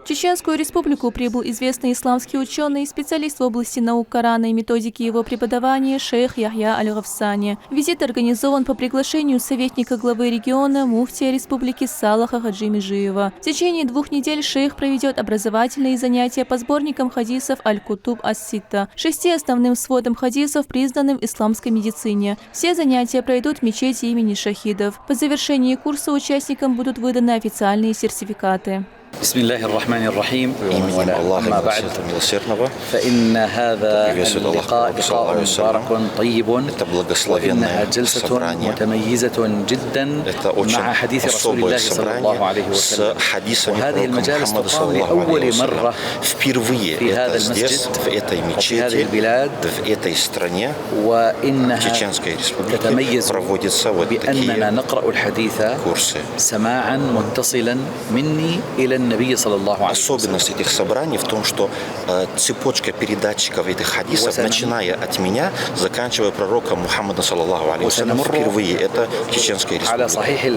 В Чеченскую республику прибыл известный исламский ученый, специалист в области наук Корана и методики его преподавания шейх Яхья Аль-Гафсани. Визит организован по приглашению советника главы региона муфтия республики Салаха Хаджи Межиева. В течение 2 недель шейх проведет образовательные занятия по сборникам хадисов Аль-Кутуб Ас-Ситта, 6 основным сводам хадисов, признанным в исламской медицине. Все занятия пройдут в мечети имени шахидов. По завершении курса участникам будут выданы официальные сертификаты. بسم الله الرحمن الرحيم. Именем Аллаха Милосердного. Приветствует Аллах мбарак طيب. Это благословенное собрание. Это очень особое собрание с хадисами пророка Мухаммада саллаллаху алейхи ва саллям. Впервые это здесь, в этой мечети, в этой стране, в Чеченской республике проводятся вот такие курсы. Особенность этих собраний в том, что цепочка передатчиков этих хадисов, начиная от меня, заканчивая пророком Мухаммадом саллаллаху алейхи ва саллям, впервые это в Чеченской республике.